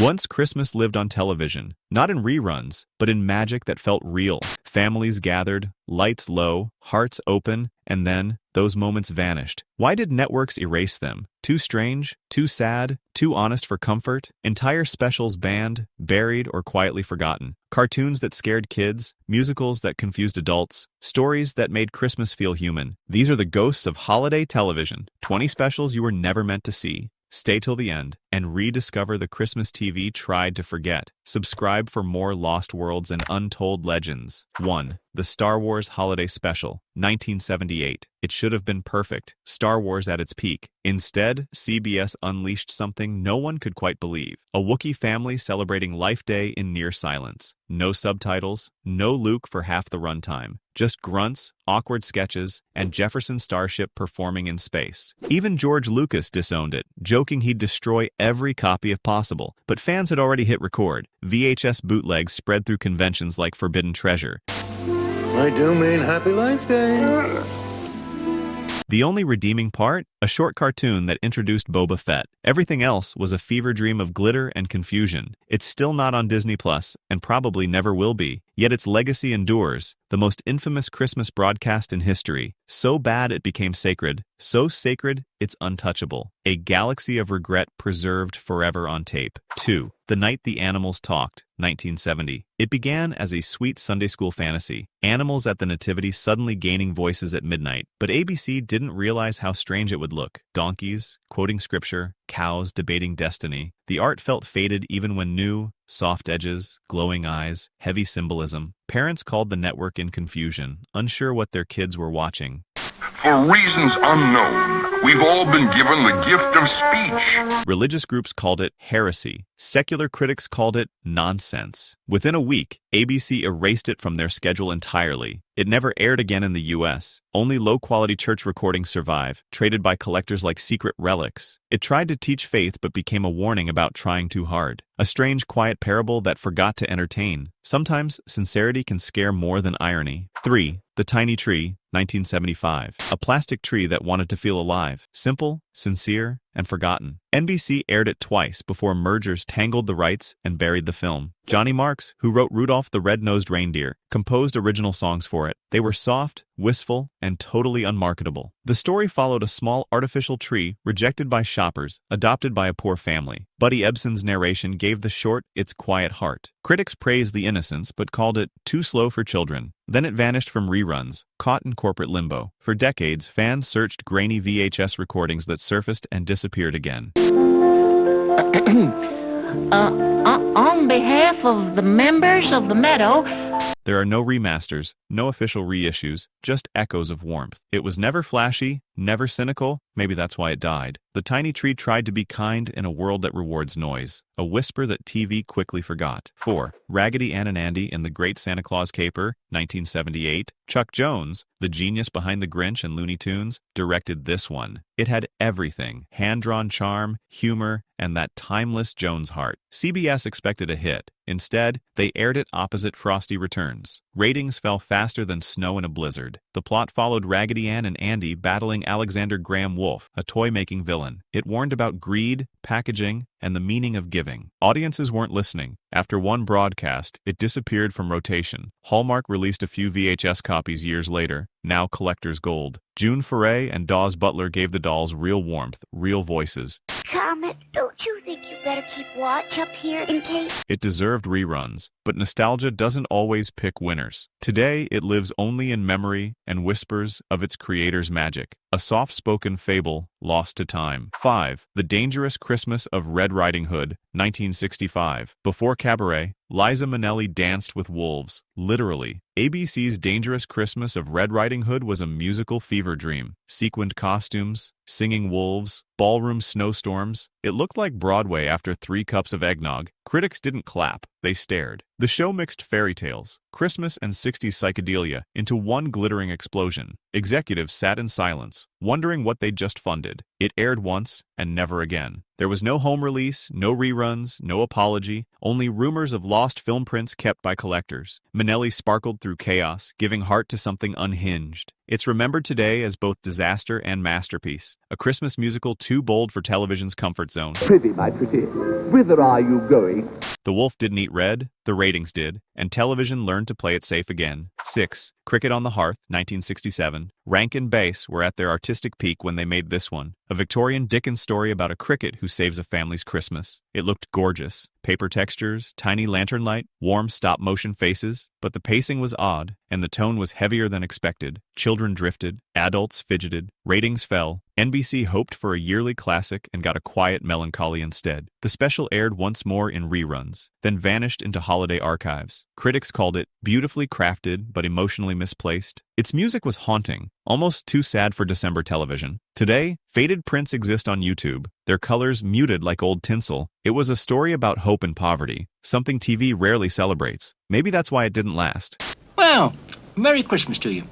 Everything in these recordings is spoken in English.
Once Christmas lived on television, not in reruns, but in magic that felt real. Families gathered, lights low, hearts open, and then those moments vanished. Why did networks erase them? Too strange? Too sad? Too honest for comfort? Entire specials banned, buried, or quietly forgotten. Cartoons that scared kids, musicals that confused adults, stories that made Christmas feel human. These are the ghosts of holiday television. 20 specials you were never meant to see. Stay till the end and rediscover the Christmas TV tried to forget. Subscribe for more lost worlds and untold legends. 1. The Star Wars Holiday Special, 1978. It should have been perfect. Star Wars at its peak. Instead, CBS unleashed something no one could quite believe. A Wookiee family celebrating Life Day in near silence. No subtitles, no Luke for half the runtime. Just grunts, awkward sketches, and Jefferson Starship performing in space. Even George Lucas disowned it, joking he'd destroy every copy if possible. But fans had already hit record. VHS bootlegs spread through conventions like Forbidden Treasure. I do mean Happy Life Day. The only redeeming part? A short cartoon that introduced Boba Fett. Everything else was a fever dream of glitter and confusion. It's still not on Disney Plus, and probably never will be. Yet its legacy endures. The most infamous Christmas broadcast in history. So bad it became sacred. So sacred, it's untouchable. A galaxy of regret preserved forever on tape. 2. The Night the Animals Talked, 1970. It began as a sweet Sunday school fantasy. Animals at the Nativity suddenly gaining voices at midnight. But ABC didn't realize how strange it would look. Donkeys, quoting scripture, cows debating destiny. The art felt faded even when new, soft edges, glowing eyes, heavy symbolism. Parents called the network in confusion, unsure what their kids were watching. For reasons unknown, we've all been given the gift of speech. Religious groups called it heresy. Secular critics called it nonsense. Within a week, ABC erased it from their schedule entirely. It never aired again in the US. Only low-quality church recordings survive, traded by collectors like secret relics. It tried to teach faith but became a warning about trying too hard. A strange, quiet parable that forgot to entertain. Sometimes sincerity can scare more than irony. 3. The Tiny Tree, 1975. A plastic tree that wanted to feel alive. Simple, sincere, and forgotten. NBC aired it twice before mergers tangled the rights and buried the film. Johnny Marks, who wrote Rudolph the Red-Nosed Reindeer, composed original songs for it. They were soft, wistful, and totally unmarketable. The story followed a small artificial tree rejected by shoppers, adopted by a poor family. Buddy Ebsen's narration gave the short its quiet heart. Critics praised the innocence but called it too slow for children. Then it vanished from reruns, caught in corporate limbo. For decades, fans searched grainy VHS recordings that surfaced and disappeared again. On behalf of the members of the Meadow... There are no remasters, no official reissues, just echoes of warmth. It was never flashy, never cynical. Maybe that's why it died. The Tiny Tree tried to be kind in a world that rewards noise. A whisper that TV quickly forgot. 4. Raggedy Ann and Andy in The Great Santa Claus Caper, 1978. Chuck Jones, the genius behind The Grinch and Looney Tunes, directed this one. It had everything. Hand-drawn charm, humor, and that timeless Jones heart. CBS expected a hit. Instead, they aired it opposite Frosty Returns. Ratings fell faster than snow in a blizzard. The plot followed Raggedy Ann and Andy battling Alexander Graham Wolfe, a toy-making villain. It warned about greed, packaging, and the meaning of giving. Audiences weren't listening. After one broadcast, it disappeared from rotation. Hallmark released a few VHS copies years later, now collector's gold. June Foray and Dawes Butler gave the dolls real warmth, real voices. Comet, don't you think you better keep watch up here in case? It deserved reruns, but nostalgia doesn't always pick winners. Today, it lives only in memory and whispers of its creator's magic. A soft-spoken fable lost to time. 5. The Dangerous Christmas of Red Riding Hood, 1965. Before Cabaret, Liza Minnelli danced with wolves. Literally. ABC's Dangerous Christmas of Red Riding Hood was a musical fever dream. Sequined costumes, singing wolves, ballroom snowstorms. It looked like Broadway after 3 cups of eggnog. Critics didn't clap, they stared. The show mixed fairy tales, Christmas and 60s psychedelia into one glittering explosion. Executives sat in silence, wondering what they'd just funded. It aired once and never again. There was no home release, no reruns, no apology, only rumors of lost film prints kept by collectors. Minnelli sparkled through chaos, giving heart to something unhinged. It's remembered today as both disaster and masterpiece, a Christmas musical too bold for television's comfort zone. zone. Prithee, my pretty, whither are you going? The wolf didn't eat red, the ratings did, and television learned to play it safe again. 6. Cricket on the Hearth, 1967. Rank and Bass were at their artistic peak when they made this one. A Victorian Dickens story about a cricket who saves a family's Christmas. It looked gorgeous. Paper textures, tiny lantern light, warm stop-motion faces, but the pacing was odd, and the tone was heavier than expected. Children drifted, adults fidgeted, ratings fell. NBC hoped for a yearly classic and got a quiet melancholy instead. The special aired once more in reruns, then vanished into holiday archives. Critics called it beautifully crafted but emotionally misplaced. Its music was haunting, almost too sad for December television. Today, faded prints exist on YouTube, their colors muted like old tinsel. It was a story about hope and poverty, something TV rarely celebrates. Maybe that's why it didn't last. Well, Merry Christmas to you.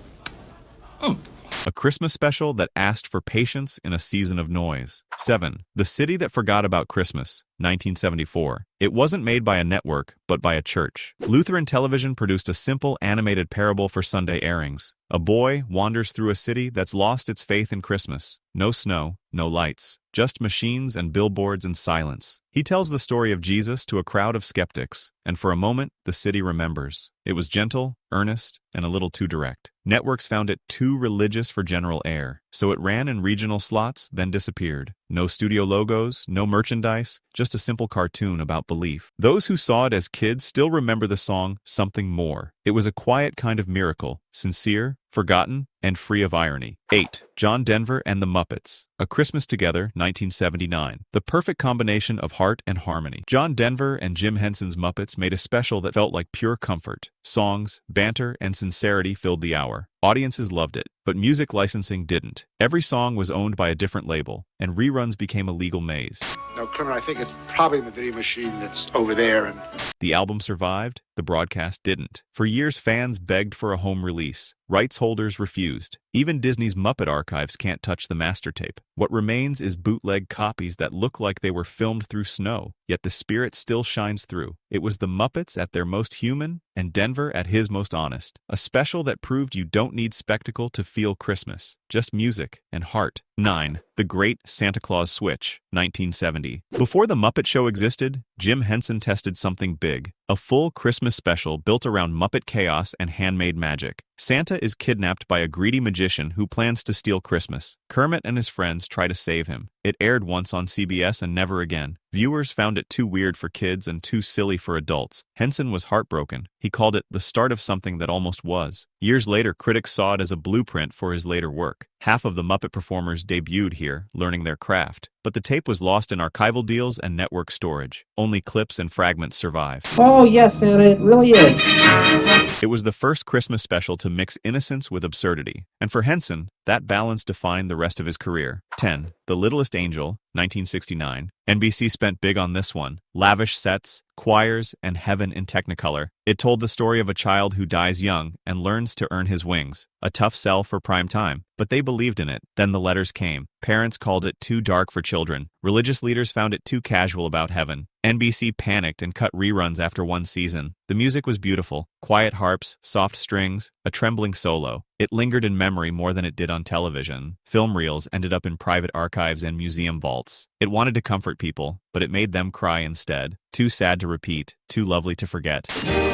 A Christmas special that asked for patience in a season of noise. 7. The City That Forgot About Christmas, 1974. It wasn't made by a network, but by a church. Lutheran television produced a simple animated parable for Sunday airings. A boy wanders through a city that's lost its faith in Christmas. No snow, no lights, just machines and billboards and silence. He tells the story of Jesus to a crowd of skeptics, and for a moment, the city remembers. It was gentle, earnest, and a little too direct. Networks found it too religious for general air, so it ran in regional slots, then disappeared. No studio logos, no merchandise, just a simple cartoon about belief. Those who saw it as kids still remember the song Something More. It was a quiet kind of miracle, sincere, forgotten, and free of irony. 8. John Denver and the Muppets. A Christmas Together, 1979. The perfect combination of heart and harmony. John Denver and Jim Henson's Muppets made a special that felt like pure comfort. Songs, banter, and sincerity filled the hour. Audiences loved it, but music licensing didn't. Every song was owned by a different label, and reruns became a legal maze. No, Clement, I think it's probably the video machine that's over there. And The album survived, the broadcast didn't. For years, fans begged for a home release. Rights holders refused. Even Disney's Muppet archives can't touch the master tape. What remains is bootleg copies that look like they were filmed through snow, yet the spirit still shines through. It was the Muppets at their most human, and Denver at his most honest. A special that proved you don't need spectacle to feel Christmas, just music and heart. 9. The Great Santa Claus Switch, 1970. Before The Muppet Show existed, Jim Henson tested something big. A full Christmas special built around Muppet chaos and handmade magic. Santa is kidnapped by a greedy magician who plans to steal Christmas. Kermit and his friends try to save him. It aired once on CBS and never again. Viewers found it too weird for kids and too silly for adults. Henson was heartbroken. He called it the start of something that almost was. Years later, critics saw it as a blueprint for his later work. Half of the Muppet performers debuted here, learning their craft. But the tape was lost in archival deals and network storage. Only clips and fragments survive. Oh, yes, Santa, it really is. It was the first Christmas special to mix innocence with absurdity. And for Henson, that balance defined the rest of his career. 10. The Littlest Angel, 1969. NBC spent big on this one. Lavish sets, choirs, and heaven in Technicolor. It told the story of a child who dies young and learns to earn his wings. A tough sell for prime time, but they believed in it. Then the letters came. Parents called it too dark for children. Religious leaders found it too casual about heaven. NBC panicked and cut reruns after one season. The music was beautiful. Quiet harps, soft strings, a trembling solo. It lingered in memory more than it did on television. Film reels ended up in private archives and museum vaults. It wanted to comfort people, but it made them cry instead. Too sad to repeat, too lovely to forget.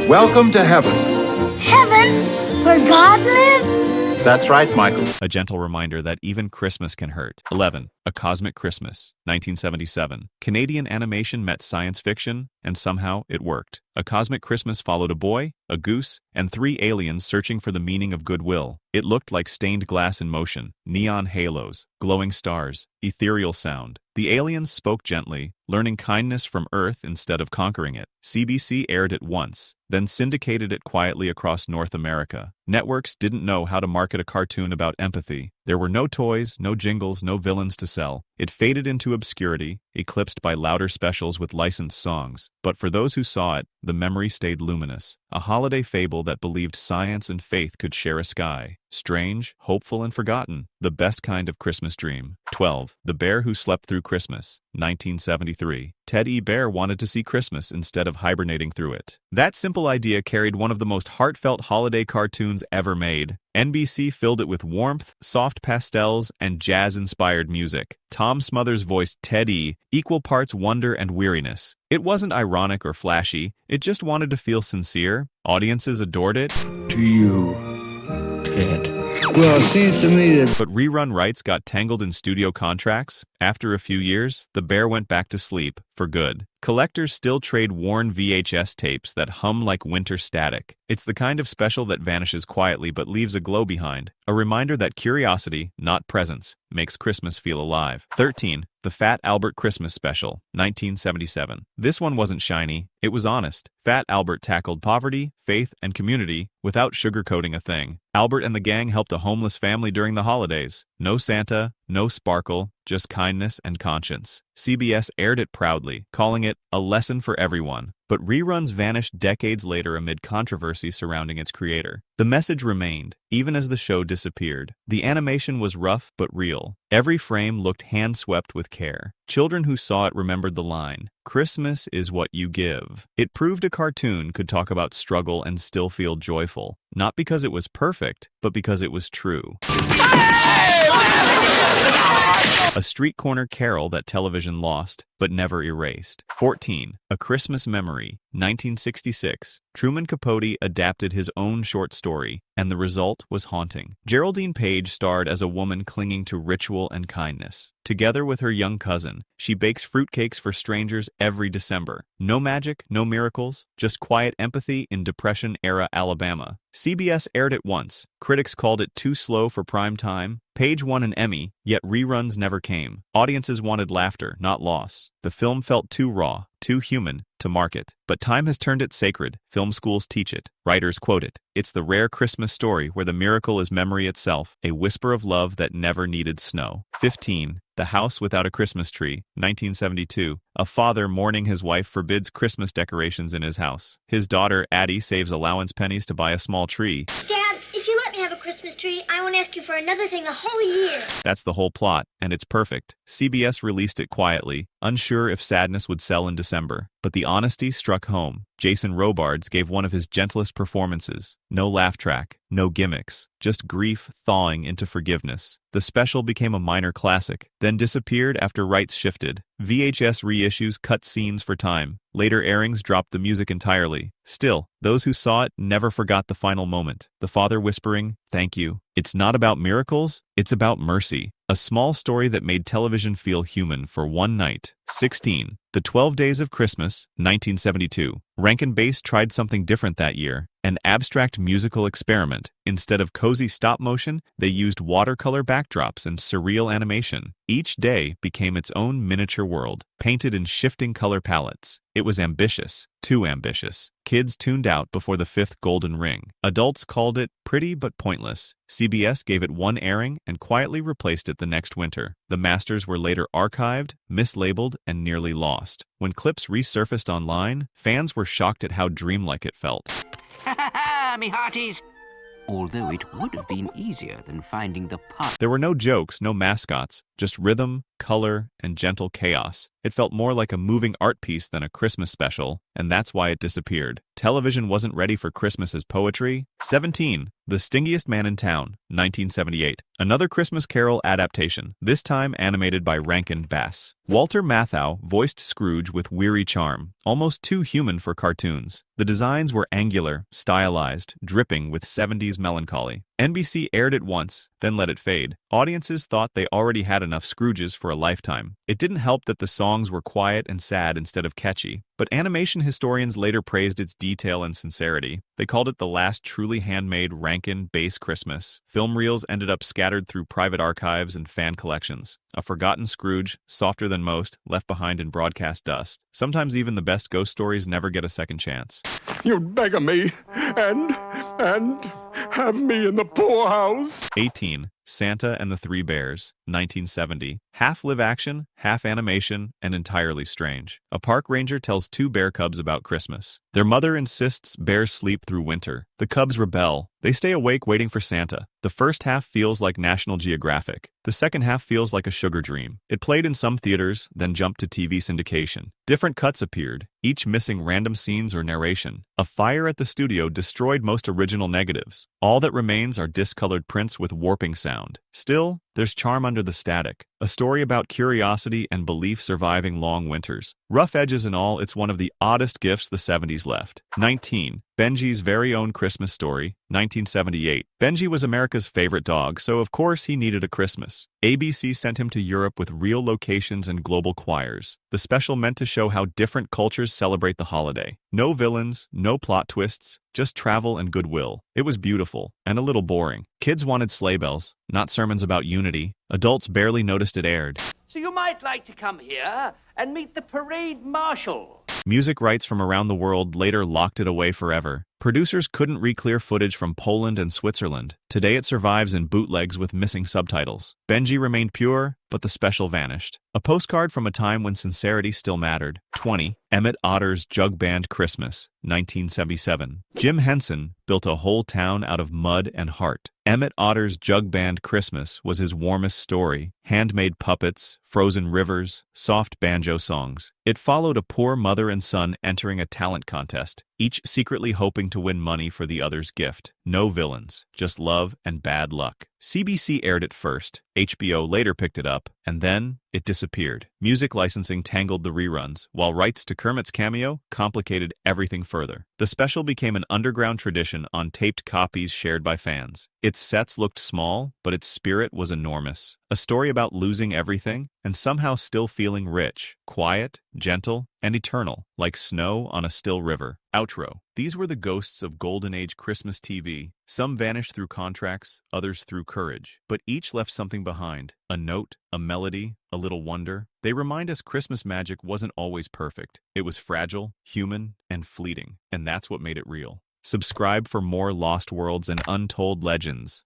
Welcome to heaven. Heaven? Where God lives? That's right, Michael. A gentle reminder that even Christmas can hurt. 11. A Cosmic Christmas, 1977. Canadian animation met science fiction, and somehow it worked. A Cosmic Christmas followed a boy, a goose, and 3 aliens searching for the meaning of goodwill. It looked like stained glass in motion, neon halos, glowing stars, ethereal sound. The aliens spoke gently, learning kindness from Earth instead of conquering it. CBC aired it once, then syndicated it quietly across North America. Networks didn't know how to market a cartoon about empathy. There were no toys, no jingles, no villains to sell. It faded into obscurity, eclipsed by louder specials with licensed songs. But for those who saw it, the memory stayed luminous. A holiday fable that believed science and faith could share a sky. Strange, hopeful, and forgotten. The best kind of Christmas dream. 12. The Bear Who Slept Through Christmas, 1973. Ted E. Bear wanted to see Christmas instead of hibernating through it. That simple idea carried one of the most heartfelt holiday cartoons ever made. NBC filled it with warmth, soft pastels, and jazz-inspired music. Tom Smothers voiced Ted E., equal parts wonder and weariness. It wasn't ironic or flashy, it just wanted to feel sincere. Audiences adored it. To you, Ted. Well, it seems to me that... But rerun rights got tangled in studio contracts. After a few years, the bear went back to sleep, for good. Collectors still trade worn VHS tapes that hum like winter static. It's the kind of special that vanishes quietly but leaves a glow behind. A reminder that curiosity, not presence, makes Christmas feel alive. 13. The Fat Albert Christmas Special, 1977. This one wasn't shiny, it was honest. Fat Albert tackled poverty, faith, and community without sugarcoating a thing. Albert and the gang helped a homeless family during the holidays. No Santa, no sparkle, just kindness and conscience. CBS aired it proudly, calling it a lesson for everyone. But reruns vanished decades later amid controversy surrounding its creator. The message remained, even as the show disappeared. The animation was rough but real. Every frame looked hand-swept with care. Children who saw it remembered the line, "Christmas is what you give." It proved a cartoon could talk about struggle and still feel joyful, not because it was perfect, but because it was true. A street corner carol that television lost, but never erased. 14. A Christmas Memory, 1966. Truman Capote adapted his own short story, and the result was haunting. Geraldine Page starred as a woman clinging to ritual and kindness. Together with her young cousin, she bakes fruitcakes for strangers every December. No magic, no miracles, just quiet empathy in Depression-era Alabama. CBS aired it once. Critics called it too slow for prime time. Page won an Emmy, yet reruns never came. Audiences wanted laughter, not loss. The film felt too raw, too human, to market. But time has turned it sacred. Film schools teach it. Writers quote it. It's the rare Christmas story where the miracle is memory itself, a whisper of love that never needed snow. 15. The House Without a Christmas Tree, 1972. A father mourning his wife forbids Christmas decorations in his house. His daughter, Addie, saves allowance pennies to buy a small tree. Dad, if you let me have a Christmas tree, I won't ask you for another thing the whole year. That's the whole plot, and it's perfect. CBS released it quietly, unsure if sadness would sell in December. But the honesty struck home. Jason Robards gave one of his gentlest performances. No laugh track, no gimmicks, just grief thawing into forgiveness. The special became a minor classic, then disappeared after rights shifted. VHS reissues cut scenes for time. Later airings dropped the music entirely. Still, those who saw it never forgot the final moment. The father whispering, "Thank you." It's not about miracles, it's about mercy. A small story that made television feel human for one night. 16. The 12 Days of Christmas, 1972. Rankin Bass tried something different that year, an abstract musical experiment. Instead of cozy stop motion, they used watercolor backdrops and surreal animation. Each day became its own miniature world, painted in shifting color palettes. It was ambitious, too ambitious. Kids tuned out before the fifth golden ring. Adults called it pretty but pointless. CBS gave it one airing and quietly replaced it the next winter. The masters were later archived, mislabeled, and nearly lost. When clips resurfaced online, fans were shocked at how dreamlike it felt. Ha ha ha, me hearties! Although it would have been easier than finding the part. There were no jokes, no mascots, just rhythm, color, and gentle chaos. It felt more like a moving art piece than a Christmas special, and that's why it disappeared. Television wasn't ready for Christmas as poetry. 17. The Stingiest Man in Town, 1978. Another Christmas Carol adaptation, this time animated by Rankin Bass. Walter Matthau voiced Scrooge with weary charm, almost too human for cartoons. The designs were angular, stylized, dripping with 70s melancholy. NBC aired it once, then let it fade. Audiences thought they already had enough Scrooges for a lifetime. It didn't help that the songs were quiet and sad instead of catchy, but animation historians later praised its detail and sincerity. They called it the last truly handmade Rankin Bass Christmas. Film reels ended up scattered through private archives and fan collections. A forgotten Scrooge, softer than most, left behind in broadcast dust. Sometimes even the best ghost stories never get a second chance. You'd beg me, and have me in the poorhouse. 18. Santa and the Three Bears, 1970. Half live action, half animation, and entirely strange. A park ranger tells two bear cubs about Christmas. Their mother insists bears sleep through winter. The cubs rebel. They stay awake waiting for Santa. The first half feels like National Geographic. The second half feels like a sugar dream. It played in some theaters, then jumped to TV syndication. Different cuts appeared, each missing random scenes or narration. A fire at the studio destroyed most original negatives. All that remains are discolored prints with warping sound. Still, there's charm under the static. A story about curiosity and belief surviving long winters. Rough edges and all, it's one of the oddest gifts the 70s left. 19. Benji's Very Own Christmas Story, 1978. Benji was America's favorite dog, so of course he needed a Christmas. ABC sent him to Europe with real locations and global choirs. The special meant to show how different cultures celebrate the holiday. No villains, no plot twists, just travel and goodwill. It was beautiful, and a little boring. Kids wanted sleigh bells, not sermons about unity. Adults barely noticed it aired. So you might like to come here and meet the parade marshal. Music rights from around the world later locked it away forever. Producers couldn't re-clear footage from Poland and Switzerland. Today it survives in bootlegs with missing subtitles. Benji remained pure, but the special vanished. A postcard from a time when sincerity still mattered. 20. Emmett Otter's Jug Band Christmas, 1977. Jim Henson built a whole town out of mud and heart. Emmett Otter's Jug Band Christmas was his warmest story. Handmade puppets, frozen rivers, soft banjo songs. It followed a poor mother and son entering a talent contest, each secretly hoping to win money for the other's gift. No villains, just love and bad luck. CBC aired it first, HBO later picked it up, and then it disappeared. Music licensing tangled the reruns, while rights to Kermit's cameo complicated everything further. The special became an underground tradition on taped copies shared by fans. Its sets looked small, but its spirit was enormous. A story about losing everything and somehow still feeling rich, quiet, gentle, and eternal, like snow on a still river. Outro. These were the ghosts of Golden Age Christmas TV. Some vanished through contracts, others through courage. But each left something behind. A note, a melody, a little wonder. They remind us Christmas magic wasn't always perfect. It was fragile, human, and fleeting. And that's what made it real. Subscribe for more lost worlds and untold legends.